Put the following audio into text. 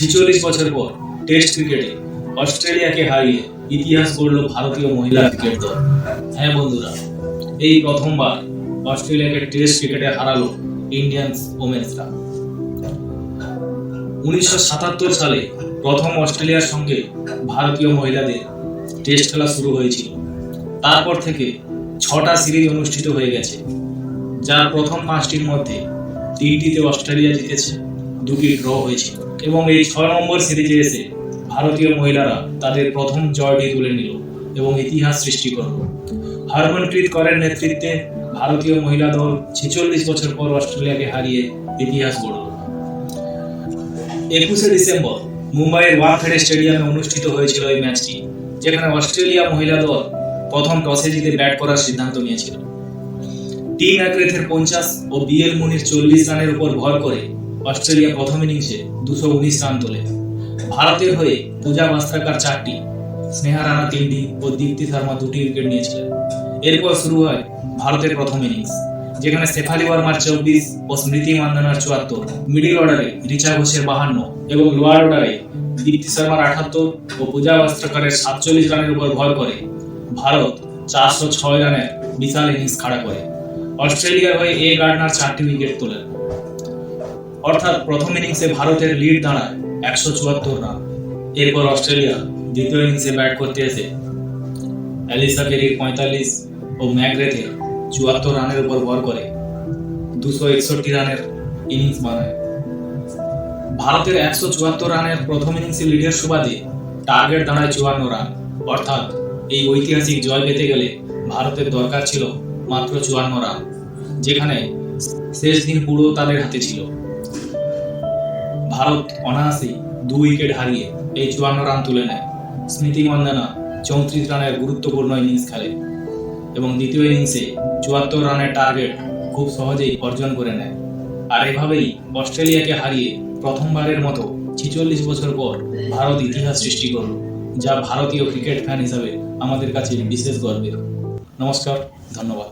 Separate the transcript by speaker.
Speaker 1: ছেচল্লিশ বছর পর টেস্ট ক্রিকেটে অস্ট্রেলিয়াকে হারিয়ে ইতিহাস গড়ল ভারতীয় মহিলা ক্রিকেট দল। হ্যাঁ বন্ধুরা, এই প্রথমবার অস্ট্রেলিয়াকে টেস্ট ক্রিকেটে হারালো ইন্ডিয়ান ওমেন্সরা। 1977 সালে প্রথম অস্ট্রেলিয়ার সঙ্গে ভারতীয় মহিলাদের টেস্ট খেলা শুরু হয়েছিল। তারপর থেকে 6টা সিরিজ অনুষ্ঠিত হয়ে গেছে, যার প্রথম 5টির মধ্যে 3টিতে অস্ট্রেলিয়া জিতেছে, 2টি ড্র হয়েছিল এবং এই 6 নম্বর সিরিজে এসে ভারতীয় মহিলারা তাদের প্রথম জয়টি তুলে নিল এবং ইতিহাস সৃষ্টি করল। হরমনপ্রীত কৌরের নেতৃত্বে ভারতীয় মহিলা দল 46 বছর পর অস্ট্রেলিয়াকে হারিয়ে ইতিহাস গড়ল। 21শে ডিসেম্বর মুম্বাইয়ের ওয়ানখেড়ে স্টেডিয়ামে অনুষ্ঠিত হয়েছিল এই ম্যাচটি, যেখানে অস্ট্রেলিয়া মহিলা দল প্রথম টসে জিতে ব্যাট করার সিদ্ধান্ত নিয়েছিল। টিম ম্যাকগ্রেথের 50 ও বিএল মুনির 40 রানের উপর ভর করে অস্ট্রেলিয়া প্রথম ইনিংসে 219 রান তোলে। ভারতের হয়ে পূজা ভাস্ত্রাকার 4টি, স্নেহা রানা 3টি ও দীপ্তি শর্মা 2টি উইকেট নিয়েছিলেন। এরপর শুরু হয় ভারতের প্রথম ইনিংস, যেখানে শেফালি ওয়ার্মার 24 ও স্মৃতি মান্দানার 74, মিডিল অর্ডারে রিচা ঘোষের 52 এবং লোয়ার অর্ডারে দীপ্তি শর্মার 78 ও পূজা ভাস্ত্রাকারের 47 রানের উপর ভর করে ভারত 406 রানের বিশাল ইনিংস খাড়া করে। অস্ট্রেলিয়ার হয়ে এ গার্ডনার 4টি উইকেট তোলেন, অর্থাৎ প্রথম ইনিংসে ভারতের লিড দাঁড়ায় 174 রান। এরপর অস্ট্রেলিয়া দ্বিতীয় ইনিংসে ব্যাট করতে এসে অ্যালিসা কেরির 45 ও ম্যাকগ্রেথের 74 রানের উপর ভর করে 261 রানের ইনিংস বানায়। ভারতের 174 রানের প্রথম ইনিংসে লিডের সুবাদে টার্গেট দাঁড়ায় 54 রান, অর্থাৎ এই ঐতিহাসিক জয় পেতে গেলে ভারতের দরকার ছিল মাত্র 54 রান, যেখানে শেষ দিন পুরো তাদের হাতে ছিল। ভারত অনায়াসেই 2 উইকেট হারিয়ে এই 54 রান তুলে নেয়। স্মৃতি মান্দানা 34 রানের গুরুত্বপূর্ণ ইনিংস খেলে এবং দ্বিতীয় ইনিংসে 74 রানের টার্গেট খুব সহজেই অর্জন করে নেয়। আর এভাবেই অস্ট্রেলিয়াকে হারিয়ে প্রথমবারের মতো 46 বছর পর ভারত ইতিহাস সৃষ্টি করল, যা ভারতীয় ক্রিকেট ফ্যান হিসাবে আমাদের কাছে বিশেষ গর্বের। নমস্কার, ধন্যবাদ।